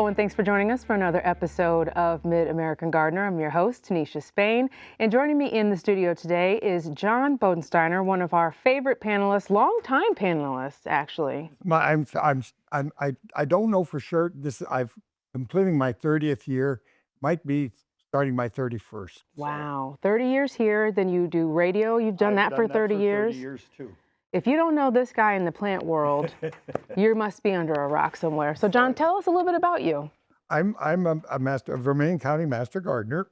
Hello, and thanks for joining us for another episode of Mid-American Gardener. I'm your host, Tanisha Spain, and joining me in the studio today is John Bodensteiner, one of our favorite panelists, longtime panelists, actually. I don't know for sure. I'm completing my 30th year, might be starting my 31st. So Wow, 30 years here, then you do radio. You've done I've that for done that 30 for 30 years. years too. If you don't know this guy in the plant world, you must be under a rock somewhere. So, John, tell us a little bit about you. I'm a master, a Vermilion County master gardener,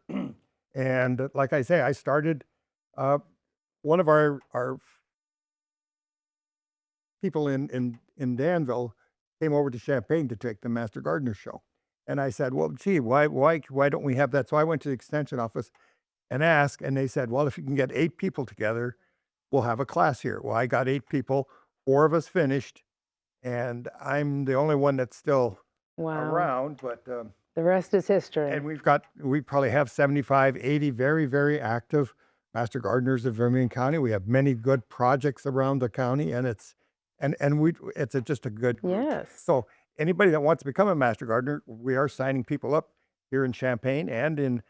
and like I say, I started. One of our people in Danville came over to Champaign to take the Master Gardener show, and I said, "Well, gee, why don't we have that?" So I went to the extension office and asked, and they said, "Well, if you can get 8 people together, we'll have a class here." Well, I got 8 people, 4 of us finished, and I'm the only one that's still Wow, around. But the rest is history. and we probably have 75, 80 very, very active master gardeners of Vermilion County. We have many good projects around the county, and just a good group. Yes. So anybody that wants to become a master gardener, we are signing people up here in Champaign and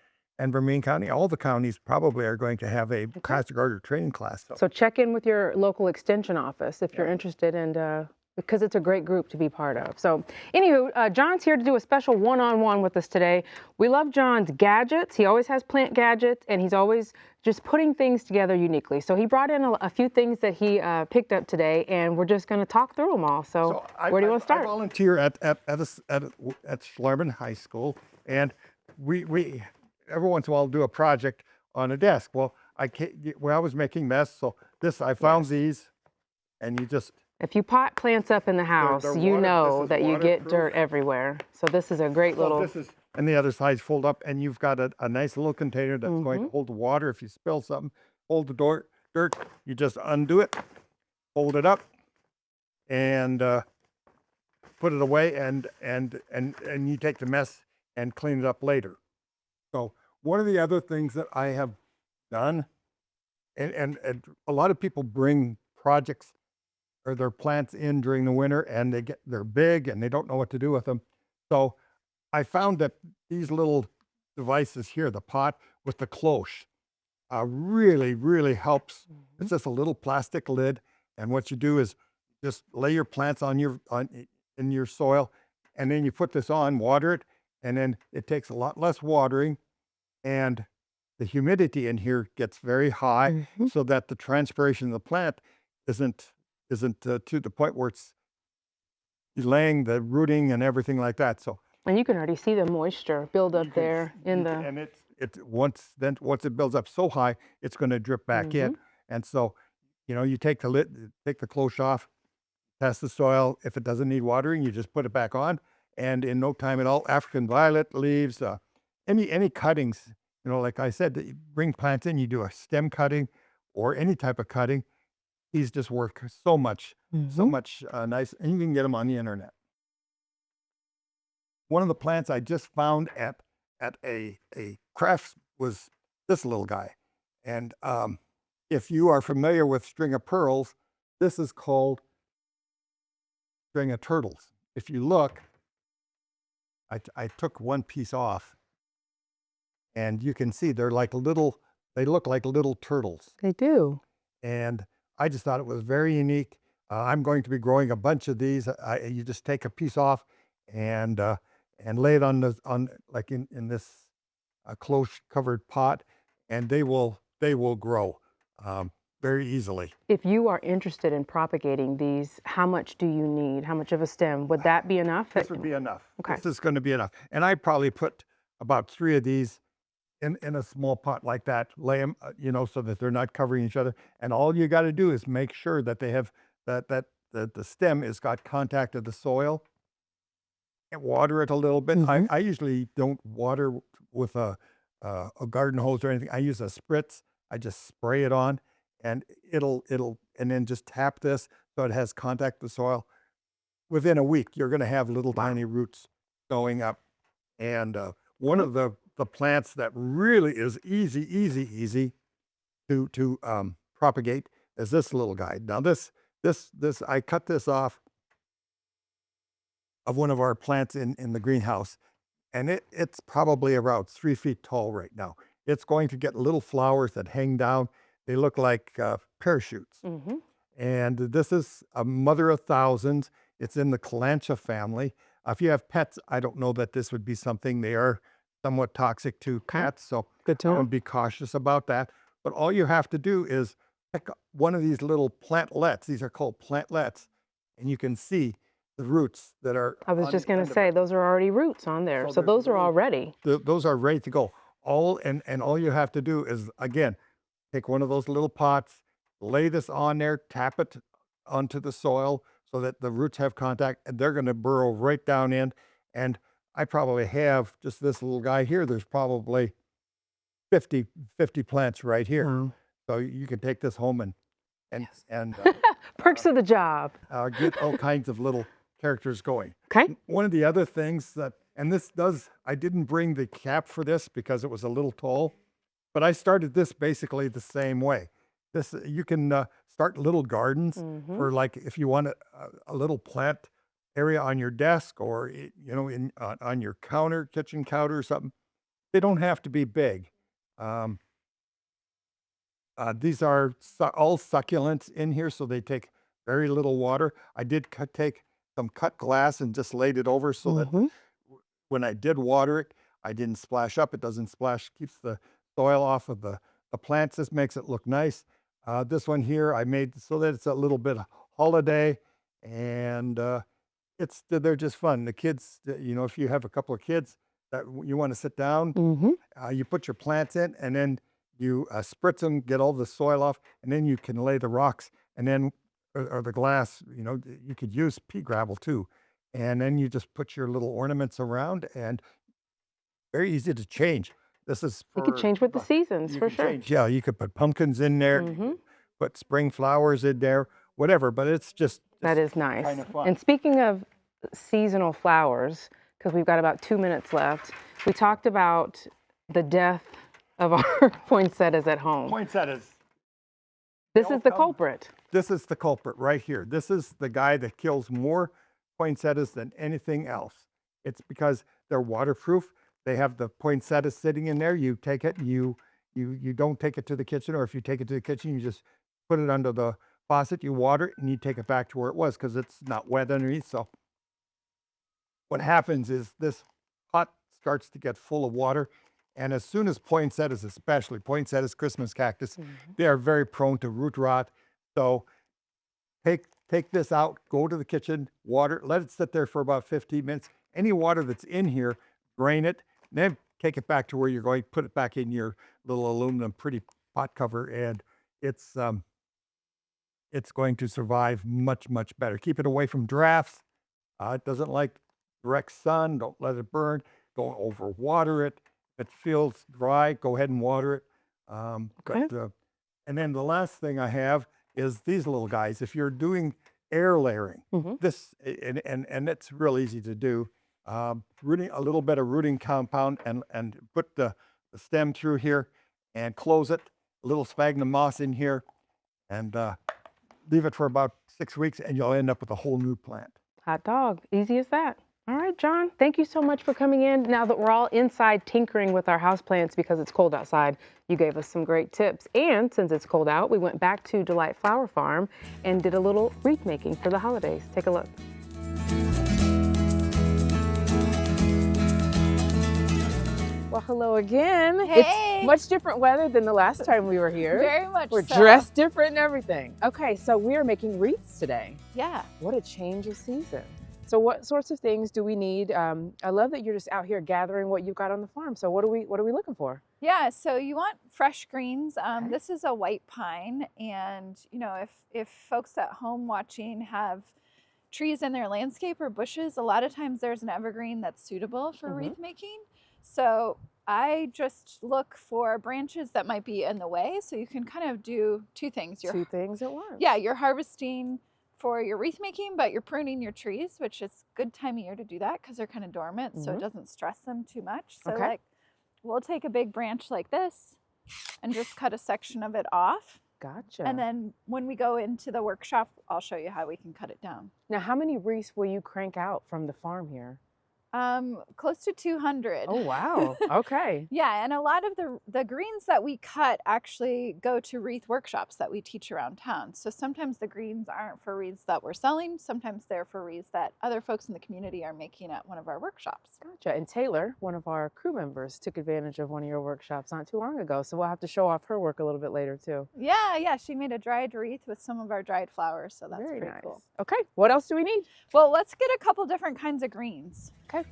Vermilion County. All the counties probably are going to have a Okay. master gardener training class. So check in with your local extension office if you're Yeah. interested, and because it's a great group to be part of. So, anywho, John's here to do a special one-on-one with us today. We love John's gadgets. He always has plant gadgets, and he's always just putting things together uniquely. So he brought in a few things that he picked up today, and we're just going to talk through them all. So, where do you want to I start? volunteer at Schlarman High School, and we every once in a while do a project on a desk. Well, I was making mess, so I found Yes. these, and you just If you pot plants up in the house, they're you water. This know is that you get waterproof. dirt everywhere. So this is a great So little. this is, and the other sides fold up, and you've got a nice little container that's going to hold the water if you spill something. Hold the dirt. You just undo it, hold it up, and put it away, and you take the mess and clean it up later. So one of the other things that I have done, and a lot of people bring projects or their plants in during the winter, and they're big and they don't know what to do with them. So I found that these little devices here, the pot with the cloche, really, really helps. It's just a little plastic lid, and what you do is just lay your plants in your soil, and then you put this on, water it, and then it takes a lot less watering, and the humidity in here gets very high, so that the transpiration of the plant isn't to the point where it's delaying the rooting and everything like that. So And you can already see the moisture build up you can, there in the. and once it builds up so high, it's going to drip back in. And so, you take the lid, take the cloche off, test the soil. If it doesn't need watering, you just put it back on, and in no time at all, African violet leaves, any cuttings, like I said, that you bring plants in, you do a stem cutting or any type of cutting. These just work so much nice, and you can get them on the internet. One of the plants I just found at a crafts was this little guy, and if you are familiar with string of pearls, this is called string of turtles. If you look, I took one piece off, and you can see they look like little turtles. They do. And I just thought it was very unique. I'm going to be growing a bunch of these. You just take a piece off and lay it on like in this close covered pot, and they will grow very easily. If you are interested in propagating these, how much do you need? How much of a stem? Would that be enough? This would be enough. Okay. This is going to be enough. And I probably put about 3 of these in a small pot like that, lay them, so that they're not covering each other. And all you got to do is make sure that they have that the stem has got contact of the soil, and water it a little bit. I usually don't water with a garden hose or anything. I use a spritz. I just spray it on, and and then just tap this so it has contact with the soil. Within a week, you're going to have little tiny roots going up. And one of the plants that really is easy to propagate is this little guy. Now this I cut this off of one of our plants in the greenhouse, and it's probably about 3 feet tall right now. It's going to get little flowers that hang down. They look like parachutes. Mm-hmm. And this is a mother of thousands. It's in the Kalancha family. If you have pets, I don't know that this would be something. They are somewhat toxic to Okay. pets, so Good to I know. would be cautious about that. But all you have to do is pick up one of these little plantlets. These are called plantlets, and you can see the roots that are I was on just the going end to of say it. those are already roots on there. So So there's those are little, all ready. those are ready to go. All you have to do is again take one of those little pots, lay this on there, tap it onto the soil so that the roots have contact, and they're going to burrow right down in. And I probably have just this little guy here. There's probably 50 plants right here. Wow. So you can take this home and Yes. and Perks of the job. get all kinds of little characters going. Okay. One of the other things that, and this does, I didn't bring the cap for this because it was a little tall, but I started this basically the same way. This you can start little gardens Mm-hmm. for like if you want a little plant area on your desk or in on your counter, kitchen counter or something. They don't have to be big. Um, these are all succulents in here, so they take very little water. I did take some cut glass and just laid it over so that Mm-hmm. when I did water it, I didn't splash up. It doesn't splash, keeps the soil off of the plants. This makes it look nice. This one here, I made so that it's a little bit holiday, and they're just fun. The kids, if you have a couple of kids that you want to sit down, Mm-hmm. you put your plants in, and then you spritz them, get all the soil off, and then you can lay the rocks, and then or the glass. You could use pea gravel too, and then you just put your little ornaments around, and very easy to change. This is You could for change with the seasons you for can sure. change. Yeah, you could put pumpkins in there, you Mm-hmm. could put spring flowers in there, whatever. But it's just That is nice. kind of fun. And speaking of seasonal flowers, because we've got about 2 minutes left, we talked about the death of our poinsettias at home. Poinsettias. This all is the come- culprit. This is the culprit right here. This is the guy that kills more poinsettias than anything else. It's because they're waterproof. They have the poinsettia sitting in there. You take it, you don't take it to the kitchen, or if you take it to the kitchen, you just put it under the faucet, you water it, and you take it back to where it was because it's not wet underneath. So what happens is this pot starts to get full of water. And as soon as poinsettias, especially poinsettias, Christmas cactus, they are very prone to root rot. So take this out, go to the kitchen, water, let it sit there for about 15 minutes. Any water that's in here, drain it, then take it back to where you're going, put it back in your little aluminum pretty pot cover, and it's going to survive much, much better. Keep it away from drafts. It doesn't like direct sun. Don't let it burn. Don't overwater it. If it feels dry, go ahead and water it. Okay. And then the last thing I have is these little guys. If you're doing air layering, Mhm. this and it's real easy to do. Rooting a little bit of rooting compound and put the stem through here and close it. A little sphagnum moss in here, and leave it for about 6 weeks, and you'll end up with a whole new plant. Hot dog. Easy as that. All right, John, thank you so much for coming in. Now that we're all inside tinkering with our houseplants because it's cold outside, you gave us some great tips. And since it's cold out, we went back to Delight Flower Farm and did a little wreath making for the holidays. Take a look. Well, hello again. Hey. It's much different weather than the last time we were here. Very much We're so. dressed different and everything. Okay, so we are making wreaths today. Yeah. What a change of season. So what sorts of things do we need? I love that you're just out here gathering what you've got on the farm. So what are we looking for? Yeah, so you want fresh greens. Okay. This is a white pine, and if folks at home watching have trees in their landscape or bushes, a lot of times there's an evergreen that's suitable for wreath making. So I just look for branches that might be in the way, so you can kind of do two things. Two things at once. Yeah, you're harvesting for your wreath making, but you're pruning your trees, which is a good time of year to do that because they're kind of dormant, so it doesn't stress them too much. So Okay. like, we'll take a big branch like this and just cut a section of it off. Gotcha. And then when we go into the workshop, I'll show you how we can cut it down. Now, how many wreaths will you crank out from the farm here? Close to 200. Oh, wow. Okay. Yeah, and a lot of the greens that we cut actually go to wreath workshops that we teach around town. So sometimes the greens aren't for wreaths that we're selling. Sometimes they're for wreaths that other folks in the community are making at one of our workshops. Gotcha. And Taylor, one of our crew members, took advantage of one of your workshops not too long ago. So we'll have to show off her work a little bit later too. Yeah, she made a dried wreath with some of our dried flowers. So that's Very pretty nice. cool. Okay. What else do we need? Well, let's get a couple different kinds of greens. Okay.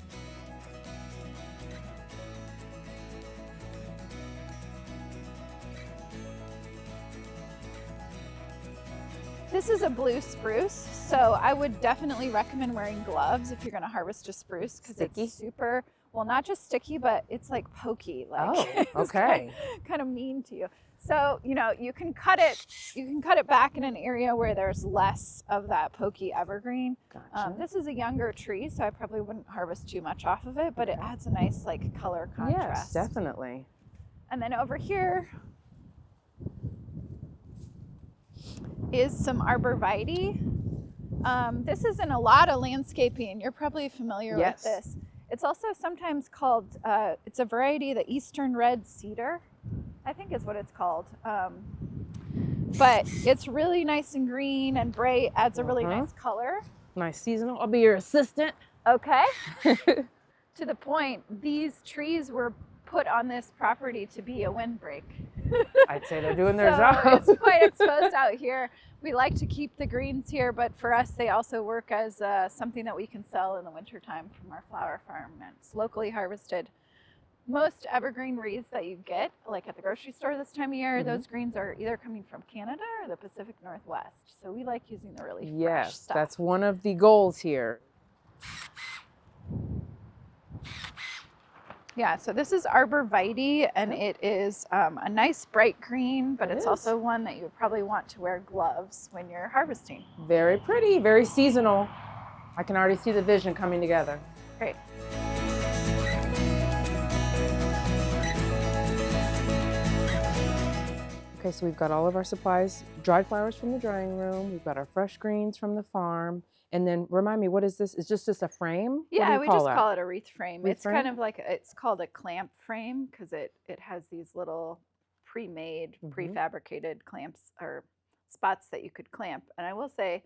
This is a blue spruce, so I would definitely recommend wearing gloves if you're going to harvest a spruce because Sticky? it's super, well, not just sticky, but it's like pokey, like Oh, it's okay. kind of mean to you. So, you know, you can cut it back in an area where there's less of that pokey evergreen. Gotcha. This is a younger tree, so I probably wouldn't harvest too much off of it, but it adds a nice like color contrast. Yes, definitely. And then over here is some arborvitae. This is in a lot of landscaping. You're probably familiar Yes. with this. It's also sometimes called, it's a variety of the Eastern red cedar, I think is what it's called. But it's really nice and green and bright, adds a really nice color. Nice seasonal. I'll be your assistant. Okay. To the point, these trees were put on this property to be a windbreak. I'd say they're doing their So job. it's quite exposed out here. We like to keep the greens here, but for us, they also work as something that we can sell in the wintertime from our flower farm. It's locally harvested. Most evergreen wreaths that you get, like at the grocery store this time of year, those greens are either coming from Canada or the Pacific Northwest. So we like using the really fresh Yes, stuff. that's one of the goals here. Yeah, so this is arborvitae, and it is a nice bright green, but It it's is. also one that you would probably want to wear gloves when you're harvesting. Very pretty, very seasonal. I can already see the vision coming together. Great. Okay, so we've got all of our supplies, dried flowers from the drying room, we've got our fresh greens from the farm, and then remind me, what is this? Is just a frame? What do Yeah, you we call just that? call it a wreath frame. Wreath It's kind frame? of like, it's called a clamp frame because it has these little pre-made, prefabricated clamps or spots that you could clamp. And I will say,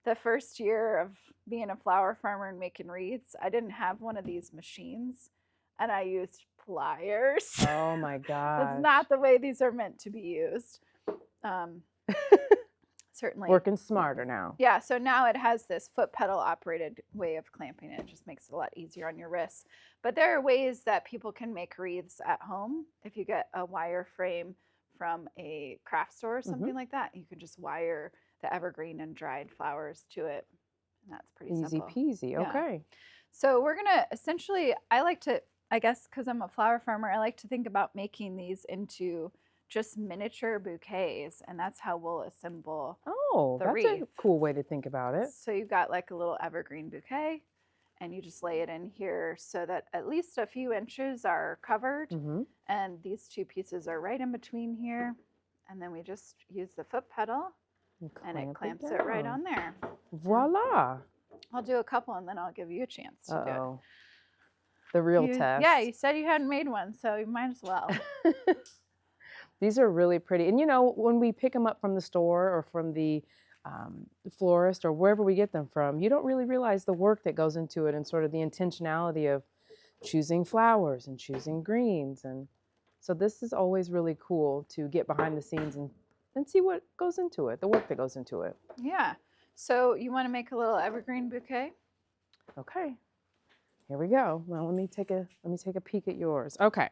the first year of being a flower farmer and making wreaths, I didn't have one of these machines, and I used pliers. Oh my God. That's not the way these are meant to be used. Certainly. Working smarter now. Yeah, so now it has this foot pedal operated way of clamping it. It just makes it a lot easier on your wrists. But there are ways that people can make wreaths at home. If you get a wire frame from a craft store or something like that, you can just wire the evergreen and dried flowers to it. And that's pretty Easy simple. peasy. Yeah. Okay. So we're going to essentially, I like to, I guess because I'm a flower farmer, I like to think about making these into just miniature bouquets, and that's how we'll assemble. Oh, The that's a wreath. cool way to think about it. So you've got like a little evergreen bouquet, and you just lay it in here so that at least a few inches are covered, Mm-hmm. and these two pieces are right in between here. And then we just use the foot pedal, and it clamps it right on there. Voila. I'll do a couple, and then I'll give you a chance to do it. Uh-oh. The real test. Yeah, you said you hadn't made one, so you might as well. These are really pretty. And you know, when we pick them up from the store or from the florist or wherever we get them from, you don't really realize the work that goes into it and sort of the intentionality of choosing flowers and choosing greens. And so this is always really cool to get behind the scenes and see what goes into it, the work that goes into it. Yeah. So you want to make a little evergreen bouquet? Okay, here we go. Well, let me take a peek at yours. Okay,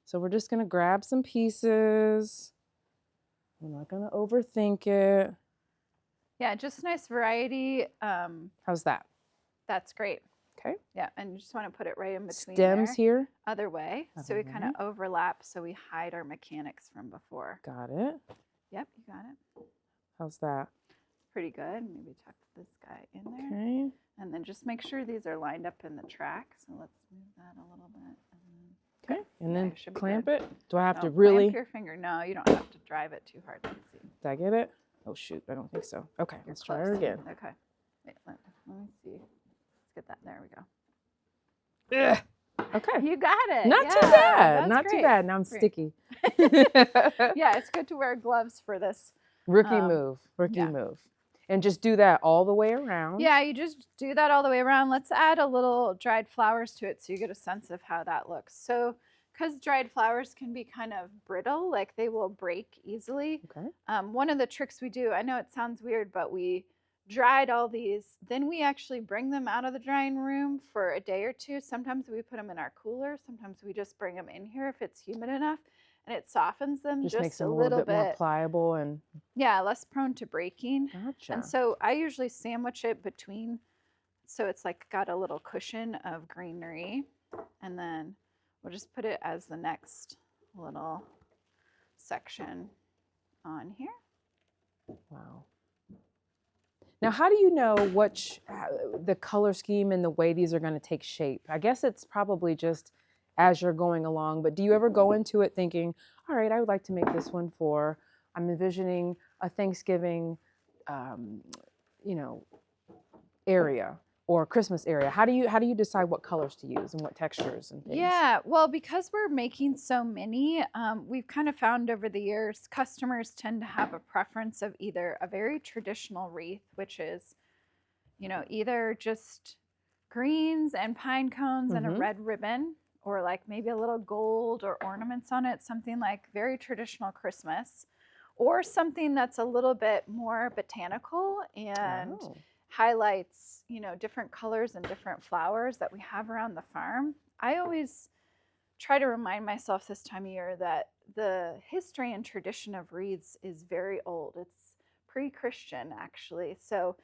so we're just gonna grab some pieces. We're not gonna overthink it. Yeah, just nice variety. How's that? That's great. Okay. Yeah, and you just want to put it right in between Stems there. here. Other way. So we Other kind of overlap so we hide our mechanics from before. Got it. Yep, you got it. How's that? Pretty good. Maybe tuck this guy in there. Okay. And then just make sure these are lined up in the track. So let's move that a little bit. Okay. And Yeah, then you should be clamp good. it. Do I have to No, really? clamp your finger. No, you don't have to drive it too hard. Let's see. Did I get it? Oh shoot, I don't think so. Okay, let's try her Close. again. Okay. Wait, let me see. Let's get that. There we go. Ugh. Okay. You got it. Not too Yeah, bad. that's Not too great. bad. Now I'm Great. sticky. Yeah, it's good to wear gloves for this. Rookie move. Rookie yeah. move. And just do that all the way around. Yeah, you just do that all the way around. Let's add a little dried flowers to it so you get a sense of how that looks. So, because dried flowers can be kind of brittle, like they will break easily. Okay. One of the tricks we do, I know it sounds weird, but we dried all these. Then we actually bring them out of the drying room for a day or two. Sometimes we put them in our cooler. Sometimes we just bring them in here if it's humid enough. And it softens them Just just makes a them a little little bit more bit. pliable and Yeah, less prone to breaking. gotcha. And so I usually sandwich it between, so it's like got a little cushion of greenery. And then we'll just put it as the next little section on here. Wow. Now, how do you know the color scheme and the way these are going to take shape? I guess it's probably just as you're going along, but do you ever go into it thinking, all right, I would like to make this one I'm envisioning a Thanksgiving, area or Christmas area. How do you decide what colors to use and what textures and things? Yeah, well, because we're making so many, we've kind of found over the years, customers tend to have a preference of either a very traditional wreath, which is, either just greens and pine cones and a red ribbon, or like maybe a little gold or ornaments on it, something like very traditional Christmas, or something that's a little bit more botanical and highlights, different colors and different flowers that we have around the farm. I always try to remind myself this time of year that the history and tradition of wreaths is very old. It's pre-Christian, actually. So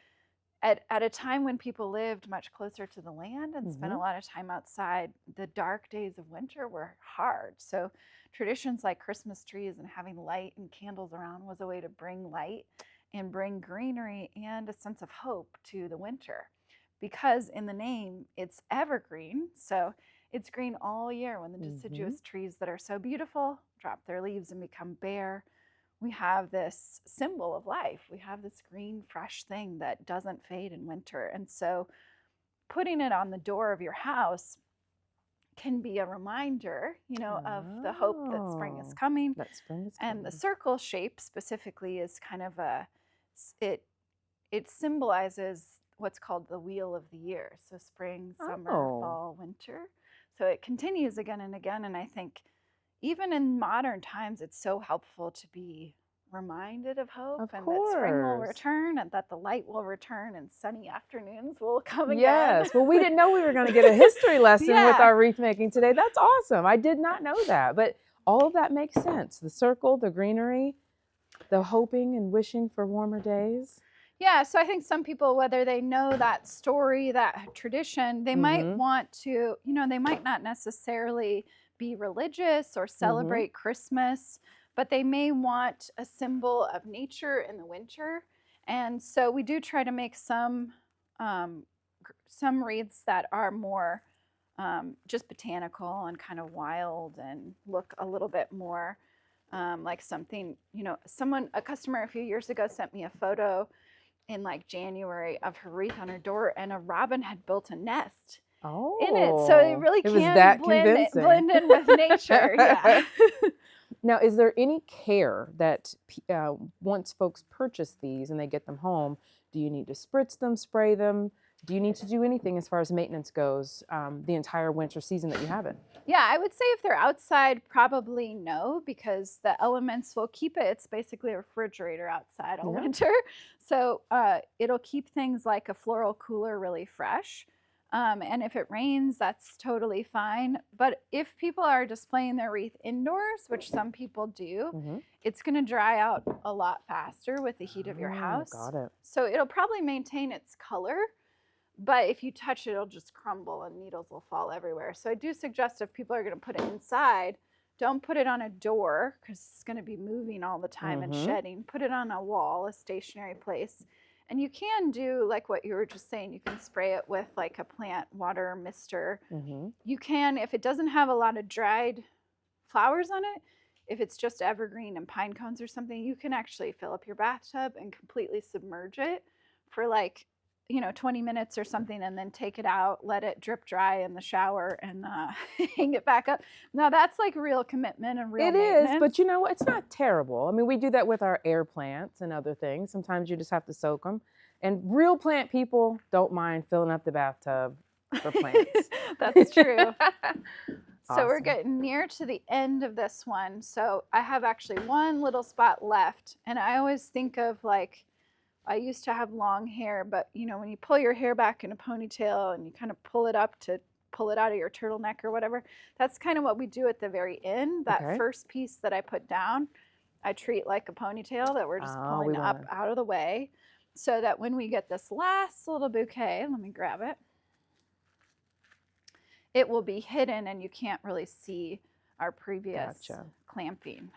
at a time when people lived much closer to the land and spent a lot of time outside, the dark days of winter were hard. So traditions like Christmas trees and having light and candles around was a way to bring light and bring greenery and a sense of hope to the winter. Because in the name, it's evergreen. So it's green all year when the deciduous trees that are so beautiful drop their leaves and become bare. We have this symbol of life. We have this green, fresh thing that doesn't fade in winter. And so putting it on the door of your house can be a reminder, of the hope that spring is coming. That spring is and coming. the circle shape specifically is kind of it symbolizes what's called the wheel of the year. So spring, summer, fall, winter. So it continues again and again. And I think even in modern times, it's so helpful to be reminded of hope Of and that spring will course. return and that the light will return and sunny afternoons will come again. Yes. Well, we didn't know we were going to get a history lesson with Yeah. our wreath making today. That's awesome. I did not know that, but all of that makes sense. The circle, the greenery, the hoping and wishing for warmer days. Yeah, so I think some people, whether they know that story, that tradition, they might want to, they might not necessarily be religious or celebrate Christmas, but they may want a symbol of nature in the winter. And so we do try to make some wreaths that are more just botanical and kind of wild and look a little bit more like something, a customer a few years ago sent me a photo in like January of her wreath on her door, and a robin had built a nest in it. So it really was can that blend in with nature. Yeah. Now, is there any care that once folks purchase these and they get them home, do you need to spritz them, spray them? Do you need to do anything as far as maintenance goes the entire winter season that you have it? Yeah, I would say if they're outside, probably no, because the elements will keep it. It's basically a refrigerator outside all winter. So it'll keep things like a floral cooler really fresh. And if it rains, that's totally fine. But if people are displaying their wreath indoors, which some people do, it's going to dry out a lot faster with the heat of your house. Got it. So it'll probably maintain its color. But if you touch it, it'll just crumble and needles will fall everywhere. So I do suggest if people are going to put it inside, don't put it on a door because it's going to be moving all the time and shedding. Put it on a wall, a stationary place. And you can do like what you were just saying. You can spray it with like a plant water mister. You can, if it doesn't have a lot of dried flowers on it, if it's just evergreen and pine cones or something, you can actually fill up your bathtub and completely submerge it for like, 20 minutes or something, and then take it out, let it drip dry in the shower, and hang it back up. Now that's like real commitment and real It is, but maintenance. you know what? It's not terrible. I mean, we do that with our air plants and other things. Sometimes you just have to soak them. And real plant people don't mind filling up the bathtub for plants. That's true. So we're Awesome. getting near to the end of this one. So I have actually one little spot left. And I always think of like, I used to have long hair, but when you pull your hair back in a ponytail and you kind of pull it up to pull it out of your turtleneck or whatever, that's kind of what we do at the very end. That Okay. first piece that I put down, I treat like a ponytail that we're just Oh, pulling we up wanna- out of the way, so that when we get this last little bouquet, let me grab it, it will be hidden and you can't really see our previous Gotcha. clamping.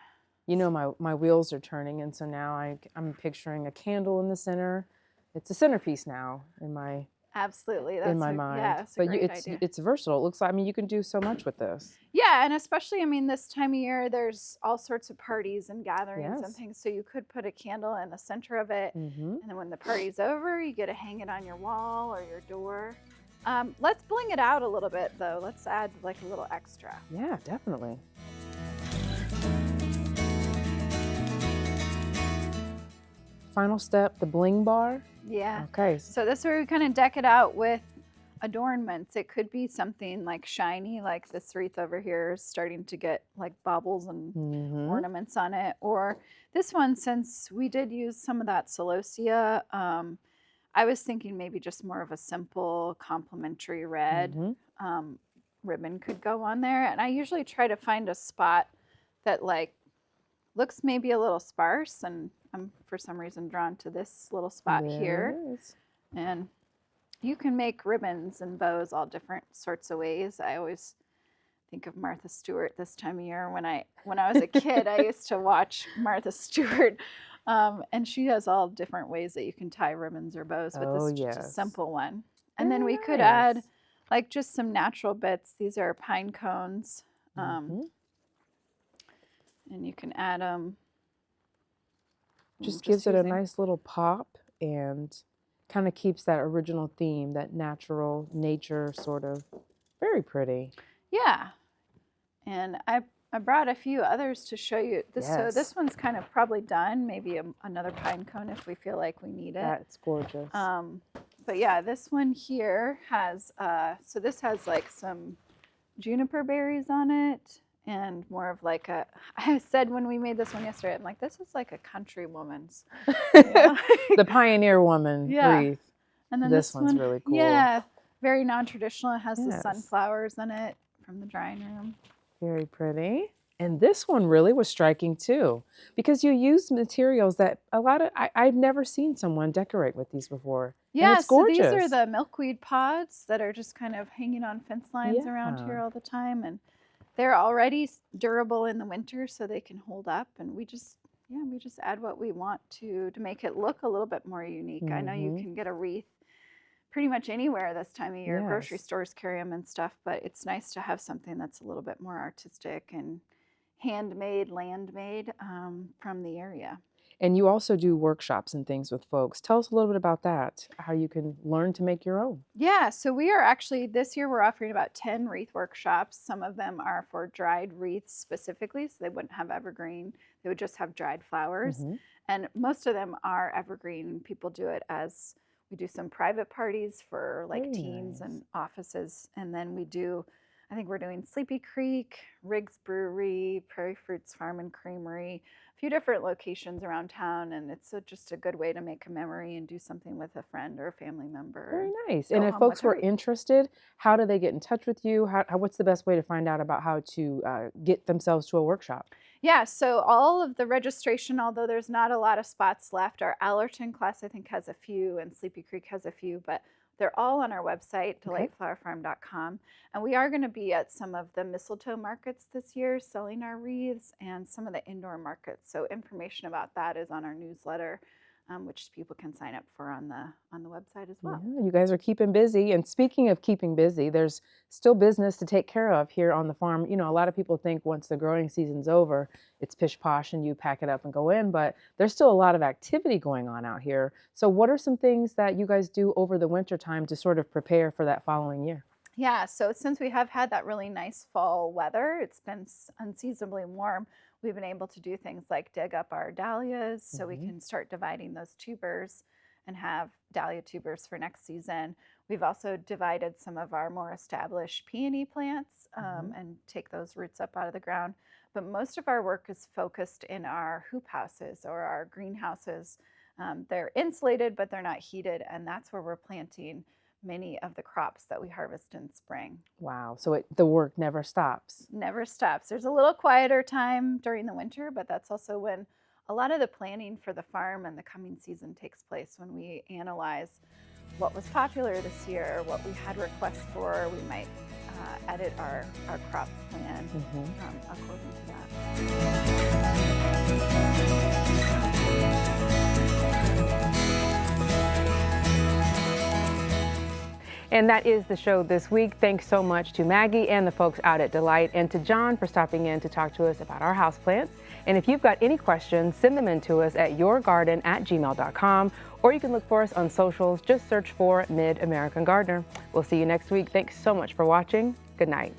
You know, my wheels are turning, and so now I'm picturing a candle in the center. It's a centerpiece now in my Absolutely, that's my mind. Yeah, it's a But great idea. it's versatile. It looks like, I mean, you can do so much with this. Yeah, and especially, this time of year, there's all sorts of parties and gatherings and Yes. things. So you could put a candle in the center of it, Mm-hmm. and then when the party's over, you get to hang it on your wall or your door. Let's bling it out a little bit, though. Let's add like a little extra. Yeah, definitely. Final step, the bling bar. Yeah. Okay. So this is where we kind of deck it out with adornments. It could be something like shiny, like this wreath over here is starting to get like baubles and Mm-hmm. ornaments on it. Or this one, since we did use some of that celosia, I was thinking maybe just more of a simple complementary red Mm-hmm. ribbon could go on there. And I usually try to find a spot that like looks maybe a little sparse, and I'm for some reason drawn to this little spot here. There it is. And you can make ribbons and bows all different sorts of ways. I always think of Martha Stewart this time of year. When I was a kid, I used to watch Martha Stewart, and she has all different ways that you can tie ribbons or bows. But Oh, this is just a yes. simple one. And then Very we could add nice. like just some natural bits. These are pine cones, Mhm. and you can add them. Just gives it a nice little pop and kind of keeps that original theme, that natural nature sort of. Very pretty. Yeah. And I brought a few others to show you. So Yes. this one's kind of probably done. Maybe another pine cone if we feel like we need it. That's gorgeous. But yeah, this one here has, so this has like some juniper berries on it, and more of like a, I said when we made this one yesterday, I'm like, this is like a country woman's. The Pioneer Woman Yeah. wreath. And then This this one's one, really cool. yeah, very non-traditional. It has the Yes. sunflowers in it from the drying room. Very pretty. And this one really was striking too, because you used materials that I've never seen someone decorate with these before. And Yeah, it's so these are gorgeous. the milkweed pods that are just kind of hanging on fence lines around Yeah. here all the time, and they're already durable in the winter, so they can hold up. And we just add what we want to make it look a little bit more unique. I know you Mhm. can get a wreath pretty much anywhere this time of year. Grocery Yes. stores carry them and stuff, but it's nice to have something that's a little bit more artistic and handmade, land-made from the area. And you also do workshops and things with folks. Tell us a little bit about that, how you can learn to make your own. Yeah, so we are actually, this year we're offering about 10 wreath workshops. Some of them are for dried wreaths specifically, so they wouldn't have evergreen. They would just have dried flowers. Mhm. And most of them are evergreen. People do it as, we do some private parties for like Very teams nice. and offices. And then we do, I think we're doing Sleepy Creek, Riggs Brewery, Prairie Fruits Farm and Creamery, a few different locations around town. And it's just a good way to make a memory and do something with a friend or a family member. Very and nice. go And if home folks with a were wreath. interested, how do they get in touch with you? What's the best way to find out about how to get themselves to a workshop? Yeah, so all of the registration, although there's not a lot of spots left, our Allerton class I think has a few, and Sleepy Creek has a few, but they're all on our website, Okay. delightflowerfarm.com. And we are going to be at some of the mistletoe markets this year selling our wreaths, and some of the indoor markets. So information about that is on our newsletter. which people can sign up for on the website as well. Yeah, you guys are keeping busy. And speaking of keeping busy, there's still business to take care of here on the farm. You know, a lot of people think once the growing season's over, it's pish posh and you pack it up and go in, but there's still a lot of activity going on out here. So what are some things that you guys do over the winter time to sort of prepare for that following year? Yeah, so since we have had that really nice fall weather, it's been unseasonably warm, we've been able to do things like dig up our dahlias so we can start dividing those tubers and have dahlia tubers for next season. We've also divided some of our more established peony plants and take those roots up out of the ground. But most of our work is focused in our hoop houses or our greenhouses. They're insulated, but they're not heated, and that's where we're planting many of the crops that we harvest in spring. Wow. So the work never stops. Never stops. There's a little quieter time during the winter, but that's also when a lot of the planning for the farm and the coming season takes place, when we analyze what was popular this year, what we had requests for. We might edit our crop plan according to that. And that is the show this week. Thanks so much to Maggie and the folks out at Delight, and to John for stopping in to talk to us about our houseplants. And if you've got any questions, send them in to us at yourgarden@gmail.com, or you can look for us on socials. Just search for Mid-American Gardener. We'll see you next week. Thanks so much for watching. Good night.